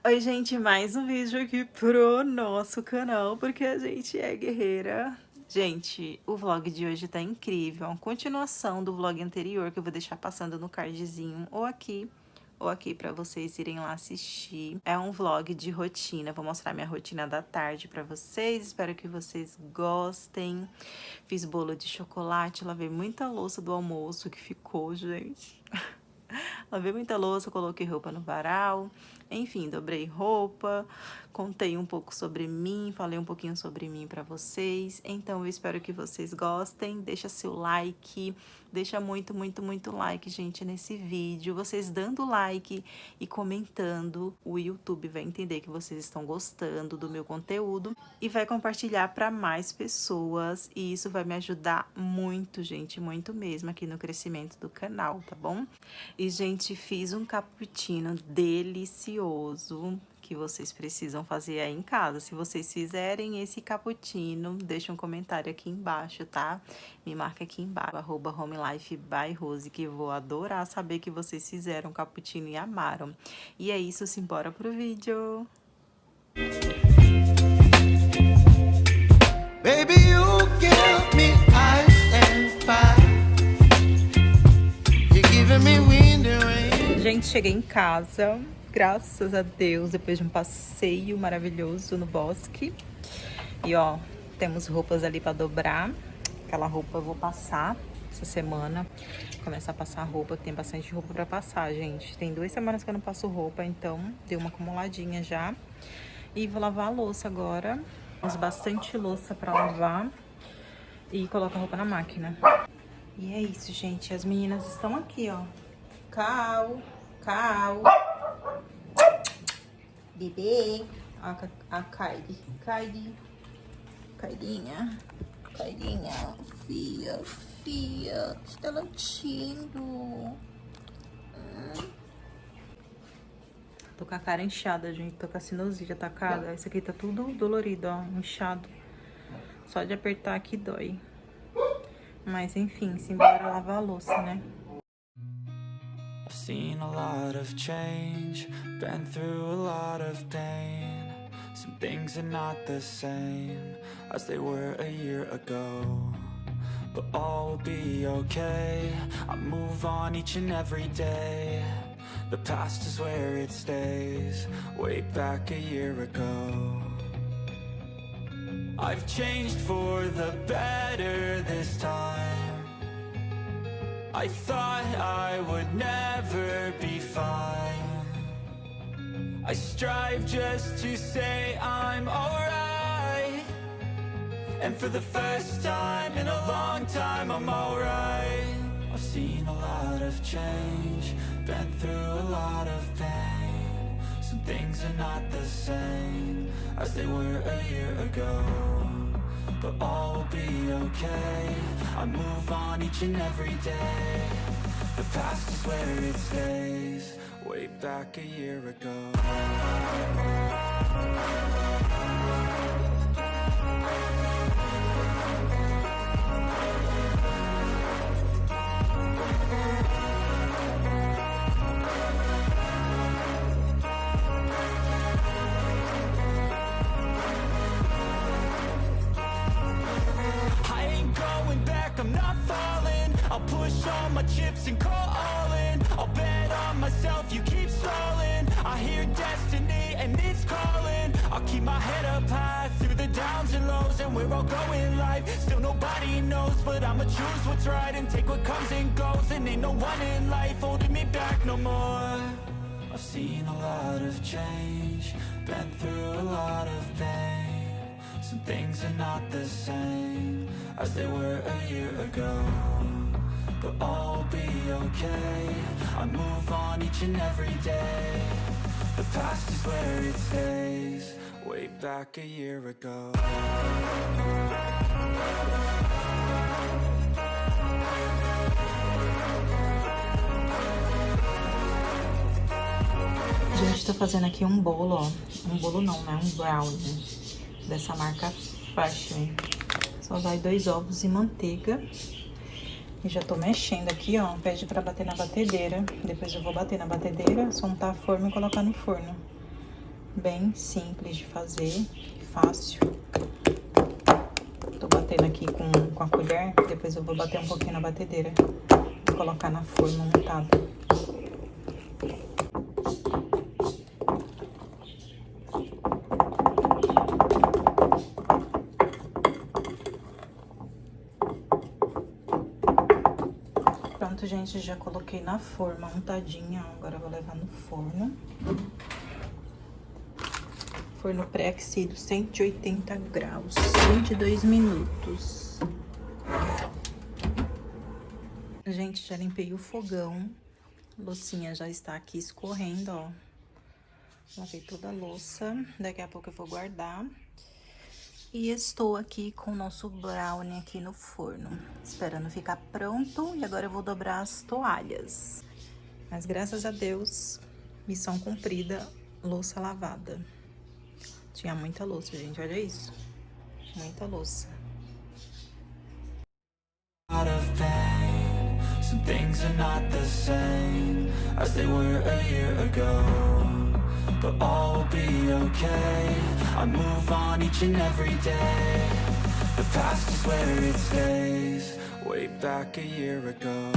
Oi, gente, mais um vídeo aqui pro nosso canal, porque a gente é guerreira. Gente, o vlog de hoje tá incrível, uma continuação do vlog anterior, que eu vou deixar passando no cardzinho, ou aqui pra vocês irem lá assistir. É um vlog de rotina, vou mostrar minha rotina da tarde pra vocês, espero que vocês gostem. Fiz bolo de chocolate, lavei muita louça do almoço que ficou, gente. Lavei muita louça, coloquei roupa no varal, enfim, dobrei roupa, contei um pouco sobre mim, falei um pouquinho sobre mim pra vocês. Então, eu espero que vocês gostem. Deixa seu like, deixa muito, muito, muito like, gente, nesse vídeo. Vocês dando like e comentando, o YouTube vai entender que vocês estão gostando do meu conteúdo e vai compartilhar para mais pessoas. E isso vai me ajudar muito, gente, muito mesmo aqui no crescimento do canal, tá bom? E, gente, fiz um cappuccino delicioso que vocês precisam fazer aí em casa. Se vocês fizerem esse cappuccino, deixa um comentário aqui embaixo, tá? Me marca aqui embaixo, @homelifebyRose, que eu vou adorar saber que vocês fizeram cappuccino e amaram. E é isso, simbora pro vídeo! Baby, you give me ice and fire. You're giving me wind and rain. Gente, cheguei em casa, graças a Deus, depois de um passeio maravilhoso no bosque. E ó, temos roupas ali pra dobrar. Aquela roupa eu vou passar essa semana. Começar a passar roupa, tem bastante roupa pra passar, gente. Tem 2 semanas que eu não passo roupa, então deu uma acumuladinha já. E vou lavar a louça agora. Temos bastante louça pra lavar. E colocar a roupa na máquina. E é isso, gente. As meninas estão aqui, ó. Cal. Bebê. A Kylie. Kailinha. Fia. Está latindo. Tô com a cara inchada, gente. Tô com a sinusite atacada. Isso aqui tá tudo dolorido, ó. Inchado. Só de apertar aqui dói. Mas enfim, simbora lavar a louça, né? I've seen a lot of change, been through a lot of pain. Some things are not the same as they were a year ago. But all will be okay, I move on each and every day. The past is where it stays, way back a year ago. I've changed for the better this time. I thought I would never be fine. I strive just to say I'm alright. And for the first time in a long time, I'm alright. I've seen a lot of change, been through a lot of pain. Some things are not the same as they were a year ago. But all will be okay, I move on each and every day. The past is where it stays, way back a year ago. I'm not falling, I'll push all my chips and call all in. I'll bet on myself, you keep stalling. I hear destiny and it's calling. I'll keep my head up high through the downs and lows. And we're all going life, still nobody knows. But I'ma choose what's right and take what comes and goes. And ain't no one in life holding me back no more. I've seen a lot of change, been through a lot of pain. Some things are not the same as they were a year ago. But all will be okay, I move on each and every day. The past is where it stays, way back a year ago. Gente, tô fazendo aqui um bolo, ó. Um bolo não, né? Um brownie. Dessa marca Fashion. Só vai 2 ovos e manteiga. E já tô mexendo aqui, ó. Pede pra bater na batedeira. Depois eu vou bater na batedeira, soltar a forma e colocar no forno. Bem simples de fazer, fácil. Tô batendo aqui com a colher, depois eu vou bater um pouquinho na batedeira. Vou colocar na forma untada. Pronto, gente, já coloquei na forma untadinha. Agora eu vou levar no forno. Forno pré-aquecido, 180 graus, 22 minutos. Gente, já limpei o fogão. A loucinha já está aqui escorrendo, ó. Lavei toda a louça. Daqui a pouco eu vou guardar. E estou aqui com o nosso brownie aqui no forno, esperando ficar pronto. E agora eu vou dobrar as toalhas. Mas graças a Deus, missão cumprida, louça lavada. Tinha muita louça, gente, olha isso. Muita louça. Out of pain, some things are not the same as they were a year ago, but all will be okay. I move on each and every day. The past is where it stays, way back a year ago.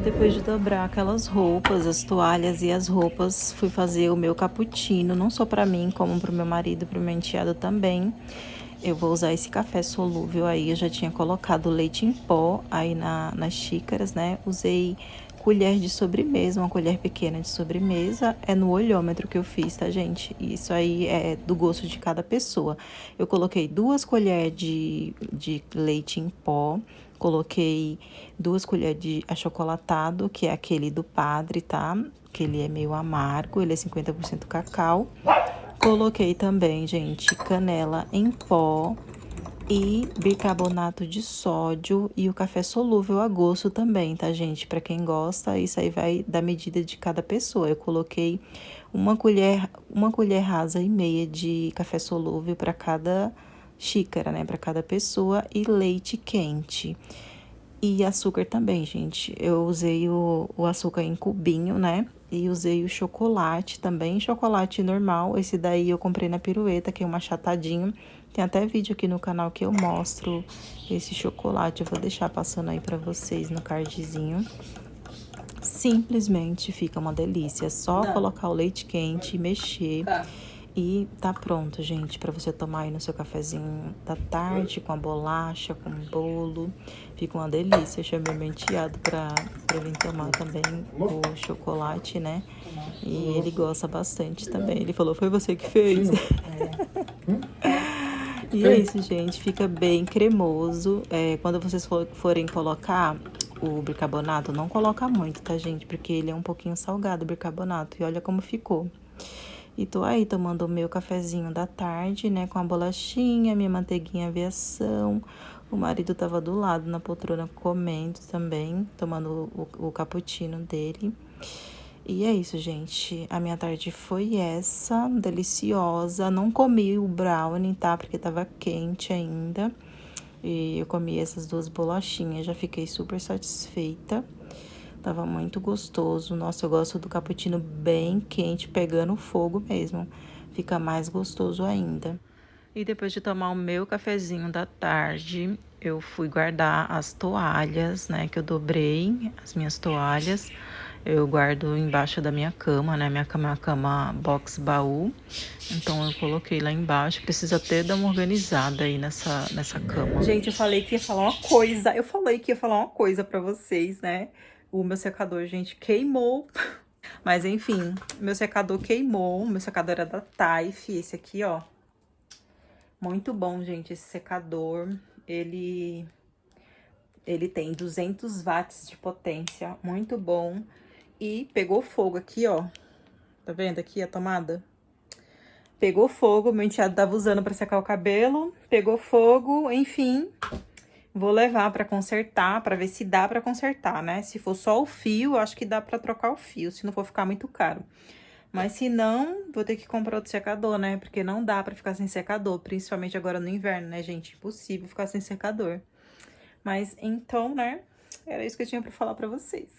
Depois de dobrar aquelas roupas, as toalhas e as roupas, fui fazer o meu cappuccino, não só pra mim, como pro meu marido e pro meu enteado também. Eu vou usar esse café solúvel aí, eu já tinha colocado leite em pó aí nas xícaras, né? Usei colher de sobremesa, uma colher pequena de sobremesa, é no olhômetro que eu fiz, tá, gente? Isso aí é do gosto de cada pessoa. Eu coloquei 2 colheres de leite em pó, coloquei 2 colheres de achocolatado, que é aquele do Padre, tá? Que ele é meio amargo, ele é 50% cacau. Coloquei também, gente, canela em pó e bicarbonato de sódio e o café solúvel a gosto também, tá, gente? Pra quem gosta, isso aí vai da medida de cada pessoa. Eu coloquei uma colher rasa e meia de café solúvel para cada xícara, né? Para cada pessoa, e leite quente. E açúcar também, gente. Eu usei o açúcar em cubinho, né? E usei o chocolate também, chocolate normal. Esse daí eu comprei na Pirueta, que é um achatadinho. Tem até vídeo aqui no canal que eu mostro esse chocolate. Eu vou deixar passando aí pra vocês no cardzinho. Simplesmente fica uma delícia. É só colocar o leite quente e mexer. E tá pronto, gente, pra você tomar aí no seu cafezinho da tarde, com a bolacha, com o bolo. Fica uma delícia. Eu chamei meu enteado pra vir tomar também o chocolate, né? E ele gosta bastante também. Ele falou, foi você que fez? E é isso, gente. Fica bem cremoso. Quando vocês forem colocar o bicarbonato, não coloca muito, tá, gente? Porque ele é um pouquinho salgado, o bicarbonato. E olha como ficou. E tô aí tomando o meu cafezinho da tarde, né? Com a bolachinha, minha manteiguinha aviação. O marido tava do lado na poltrona comendo também, tomando o cappuccino dele. E é isso, gente. A minha tarde foi essa, deliciosa. Não comi o brownie, tá? Porque tava quente ainda. E eu comi essas 2 bolachinhas, já fiquei super satisfeita. Tava muito gostoso. Nossa, eu gosto do cappuccino bem quente, pegando fogo mesmo. Fica mais gostoso ainda. E depois de tomar o meu cafezinho da tarde, eu fui guardar as toalhas, né? Que eu dobrei, as minhas toalhas. Eu guardo embaixo da minha cama, né? Minha cama é uma cama box baú. Então eu coloquei lá embaixo. Preciso até dar uma organizada aí nessa cama. Gente, eu falei que ia falar uma coisa. Eu falei que ia falar uma coisa pra vocês, né? O meu secador, gente, queimou. Mas enfim, meu secador queimou. Meu secador era da Taif. Esse aqui, ó. Muito bom, gente, esse secador. Ele tem 200 watts de potência. Muito bom. E pegou fogo aqui, ó. Tá vendo aqui a tomada? Pegou fogo, meu enteado tava usando pra secar o cabelo. Pegou fogo, enfim. Vou levar pra consertar, pra ver se dá pra consertar, né? Se for só o fio, acho que dá pra trocar o fio, se não for ficar muito caro. Mas se não, vou ter que comprar outro secador, né? Porque não dá pra ficar sem secador, principalmente agora no inverno, né, gente? Impossível ficar sem secador. Mas então, né, era isso que eu tinha pra falar pra vocês.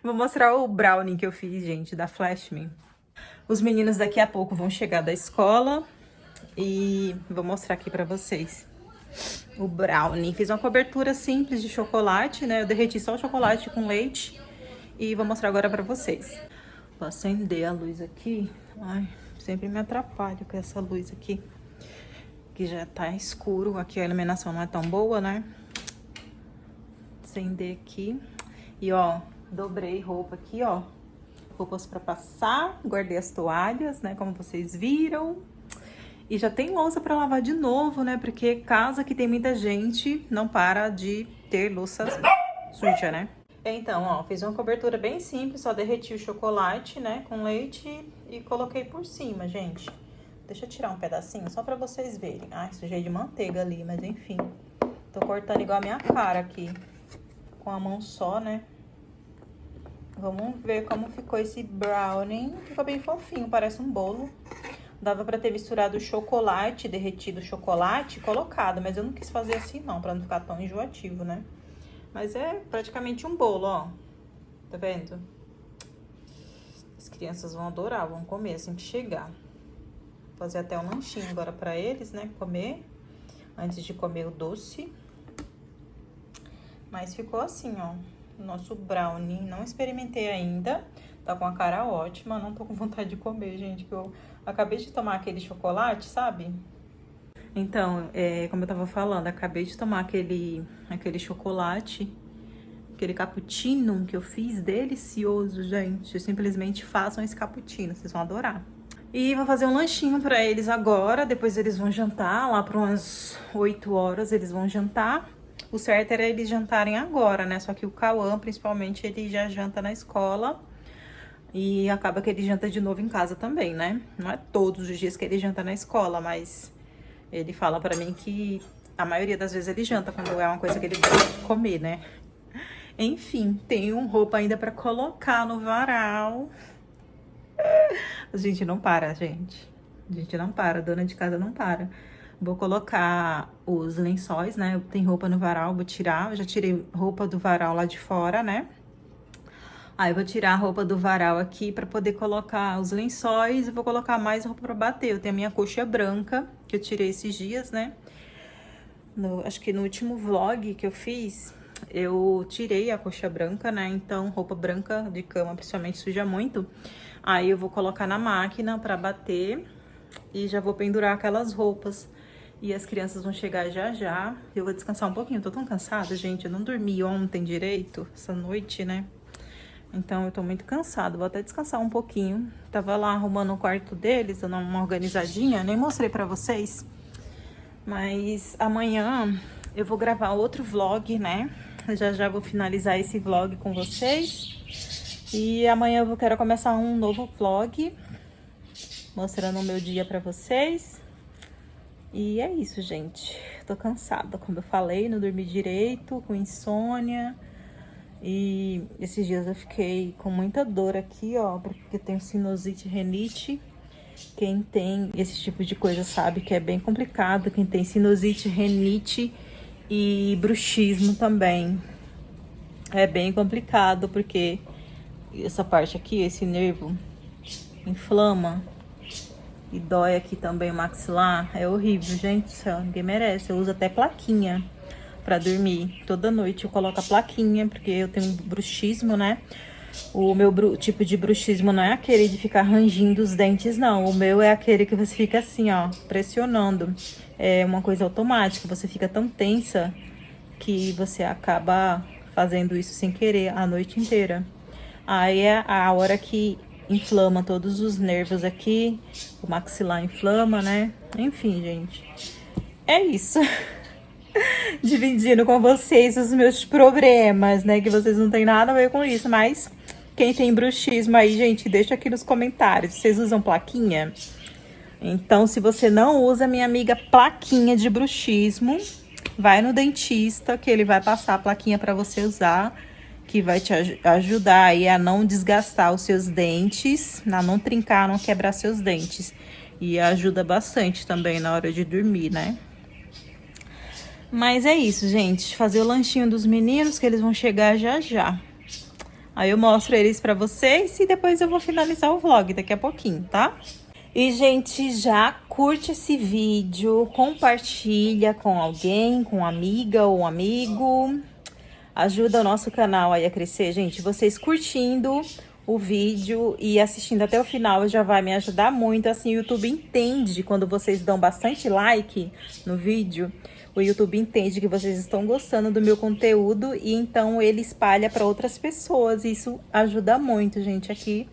Vou mostrar o brownie que eu fiz, gente, da Flashme. Os meninos daqui a pouco vão chegar da escola e vou mostrar aqui pra vocês. O brownie. Fiz uma cobertura simples de chocolate, né? Eu derreti só o chocolate com leite e vou mostrar agora pra vocês. Vou acender a luz aqui. Ai, sempre me atrapalho com essa luz aqui. Que já tá escuro. Aqui a iluminação não é tão boa, né? Acender aqui. E, ó, dobrei roupa aqui, ó. Roupas pra passar. Guardei as toalhas, né? Como vocês viram. E já tem louça pra lavar de novo, né? Porque casa que tem muita gente não para de ter louça suja, né? Então, ó, fiz uma cobertura bem simples, só derreti o chocolate, né, com leite e coloquei por cima, gente. Deixa eu tirar um pedacinho só pra vocês verem. Ai, sujei de manteiga ali, mas enfim. Tô cortando igual a minha cara aqui, com a mão só, né. Vamos ver como ficou esse brownie. Ficou bem fofinho, parece um bolo. Dava pra ter misturado o chocolate, derretido o chocolate e colocado, mas eu não quis fazer assim não, pra não ficar tão enjoativo, né. Mas é praticamente um bolo, ó. Tá vendo? As crianças vão adorar, vão comer assim que chegar. Vou fazer até um lanchinho agora pra eles, né? Comer. Antes de comer o doce. Mas ficou assim, ó. O nosso brownie. Não experimentei ainda. Tá com a cara ótima. Não tô com vontade de comer, gente. Que eu acabei de tomar aquele chocolate, sabe? Então, como eu tava falando, acabei de tomar aquele chocolate, aquele cappuccino que eu fiz, delicioso, gente. Simplesmente façam esse cappuccino, vocês vão adorar. E vou fazer um lanchinho pra eles agora, depois eles vão jantar, lá por umas 8 horas eles vão jantar. O certo era eles jantarem agora, né? Só que o Cauã, principalmente, ele já janta na escola. E acaba que ele janta de novo em casa também, né? Não é todos os dias que ele janta na escola, mas... ele fala pra mim que a maioria das vezes ele janta quando é uma coisa que ele gosta de comer, né? Enfim, tenho roupa ainda pra colocar no varal. A gente não para, gente. A gente não para, dona de casa não para. Vou colocar os lençóis, né? Tem roupa no varal, vou tirar. Eu já tirei roupa do varal lá de fora, né? Aí eu vou tirar a roupa do varal aqui pra poder colocar os lençóis e vou colocar mais roupa pra bater. Eu tenho a minha coxa branca, que eu tirei esses dias, né? Acho que no último vlog que eu fiz, eu tirei a coxa branca, né? Então, roupa branca de cama, principalmente, suja muito. Aí eu vou colocar na máquina pra bater e já vou pendurar aquelas roupas. E as crianças vão chegar já já. Eu vou descansar um pouquinho, eu tô tão cansada, gente. Eu não dormi ontem direito, essa noite, né? Então, eu tô muito cansada, vou até descansar um pouquinho. Tava lá arrumando o quarto deles, dando uma organizadinha, nem mostrei pra vocês. Mas amanhã eu vou gravar outro vlog, né? Já já vou finalizar esse vlog com vocês. E amanhã eu quero começar um novo vlog, mostrando o meu dia pra vocês. E é isso, gente. Tô cansada, como eu falei, não dormi direito, com insônia. E esses dias eu fiquei com muita dor aqui, ó, porque eu tenho sinusite e rinite. Quem tem esse tipo de coisa sabe que é bem complicado. Quem tem sinusite, rinite e bruxismo também. É bem complicado, porque essa parte aqui, esse nervo, inflama e dói aqui também o maxilar. É horrível, gente do céu, ninguém merece. Eu uso até plaquinha pra dormir. Toda noite eu coloco a plaquinha, porque eu tenho bruxismo, né? O meu tipo de bruxismo não é aquele de ficar rangindo os dentes, não. O meu é aquele que você fica assim, ó, pressionando. É uma coisa automática. Você fica tão tensa que você acaba fazendo isso sem querer a noite inteira. Aí é a hora que inflama todos os nervos aqui. O maxilar inflama, né? Enfim, gente. É isso. Dividindo com vocês os meus problemas, né? Que vocês não têm nada a ver com isso, mas quem tem bruxismo aí, gente, deixa aqui nos comentários. Vocês usam plaquinha? Então, se você não usa, minha amiga, plaquinha de bruxismo, vai no dentista, que ele vai passar a plaquinha para você usar, que vai te ajudar aí a não desgastar os seus dentes, a não trincar, não quebrar seus dentes. E ajuda bastante também na hora de dormir, né? Mas é isso, gente. Fazer o lanchinho dos meninos, que eles vão chegar já já. Aí eu mostro eles pra vocês e depois eu vou finalizar o vlog daqui a pouquinho, tá? E, gente, já curte esse vídeo, compartilha com alguém, com uma amiga ou um amigo. Ajuda o nosso canal aí a crescer, gente. Vocês curtindo o vídeo e assistindo até o final já vai me ajudar muito. Assim, o YouTube entende quando vocês dão bastante like no vídeo. O YouTube entende que vocês estão gostando do meu conteúdo e então ele espalha para outras pessoas. Isso ajuda muito, gente, aqui,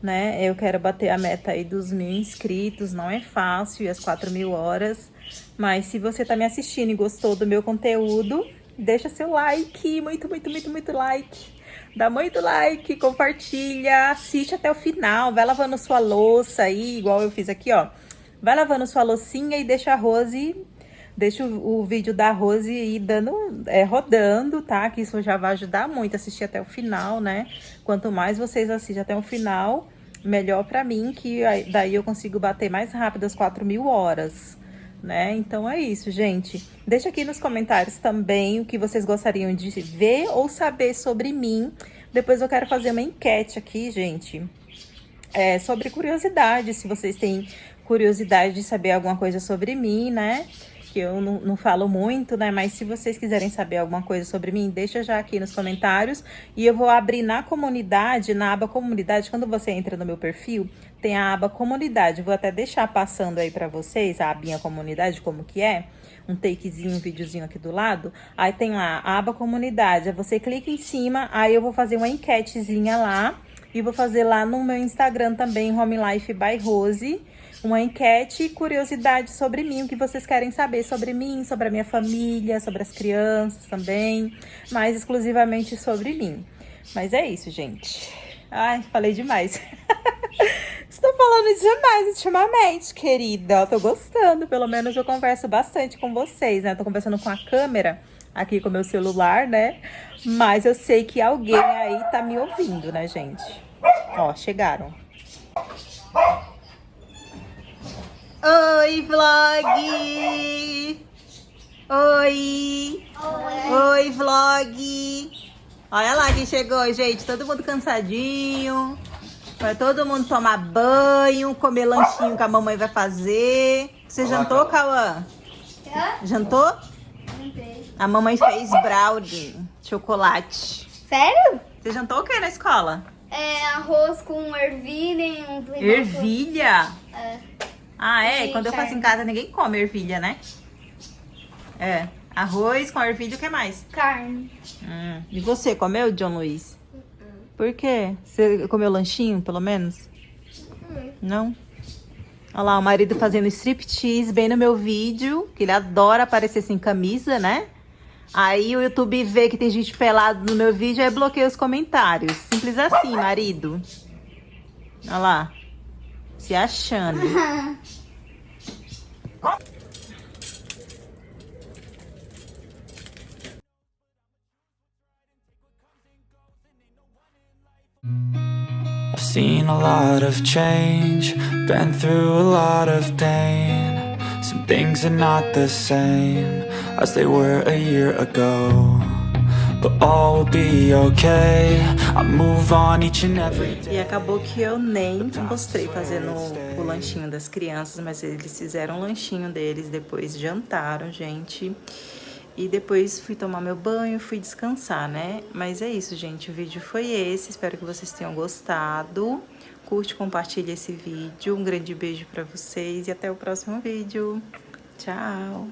né? Eu quero bater a meta aí dos 1.000 inscritos, não é fácil, e as 4.000 horas. Mas se você tá me assistindo e gostou do meu conteúdo, deixa seu like, muito like. Dá muito like, compartilha, assiste até o final, vai lavando sua louça aí, igual eu fiz aqui, ó. Vai lavando sua loucinha e deixa a Rose, deixa o vídeo da Rose aí rodando, tá? Que isso já vai ajudar muito, assistir até o final, né? Quanto mais vocês assistem até o final, melhor pra mim, que daí eu consigo bater mais rápido as 4.000 horas. Né? Então é isso, gente. Deixa aqui nos comentários também o que vocês gostariam de ver ou saber sobre mim. Depois eu quero fazer uma enquete aqui, gente, sobre curiosidade. Se vocês têm curiosidade de saber alguma coisa sobre mim, né? Que eu não falo muito, né? Mas se vocês quiserem saber alguma coisa sobre mim, deixa já aqui nos comentários. E eu vou abrir na comunidade, na aba comunidade, quando você entra no meu perfil, tem a aba comunidade. Vou até deixar passando aí pra vocês a abinha comunidade, como que é. Um takezinho, um videozinho aqui do lado. Aí tem lá a aba comunidade. Aí você clica em cima, aí eu vou fazer uma enquetezinha lá. E vou fazer lá no meu Instagram também, Home Life by Rose, uma enquete e curiosidade sobre mim, o que vocês querem saber sobre mim, sobre a minha família, sobre as crianças também, mais exclusivamente sobre mim. Mas é isso, gente. Ai, falei demais. Estou falando demais ultimamente, querida. Eu tô gostando, pelo menos eu converso bastante com vocês, né? Eu tô conversando com a câmera aqui com o meu celular, né? Mas eu sei que alguém aí tá me ouvindo, né, gente? Ó, chegaram. Oi, vlog! Oi! Oi, vlog! Olha lá quem chegou, gente. Todo mundo cansadinho. Vai todo mundo tomar banho, comer lanchinho que a mamãe vai fazer. Você jantou, Cauã? Jantou? A mamãe fez brownie, chocolate. Sério? Você jantou o que na escola? Arroz com ervilha e um... Ervilha? É. Ah, é? E Quando eu faço em carne. casa, ninguém come ervilha, né? É. Arroz com ervilha, o que mais? Carne. E você, comeu, John Luiz? Por quê? Você comeu lanchinho, pelo menos? Não? Olha lá, o marido fazendo striptease bem no meu vídeo, que ele adora aparecer sem camisa, né? Aí o YouTube vê que tem gente pelada no meu vídeo e bloqueia os comentários. Simples assim, marido. Olha lá. Se achando. I've seen a lot of change, been through a lot of pain. Some things are not the same as they were a year ago, but all will be okay. I move on each and every day. E acabou que eu nem mostrei fazendo o lanchinho das crianças, mas eles fizeram o lanchinho deles, depois jantaram, gente. E depois fui tomar meu banho, fui descansar, né? Mas é isso, gente. O vídeo foi esse. Espero que vocês tenham gostado. Curte, compartilha esse vídeo. Um grande beijo pra vocês e até o próximo vídeo. Tchau!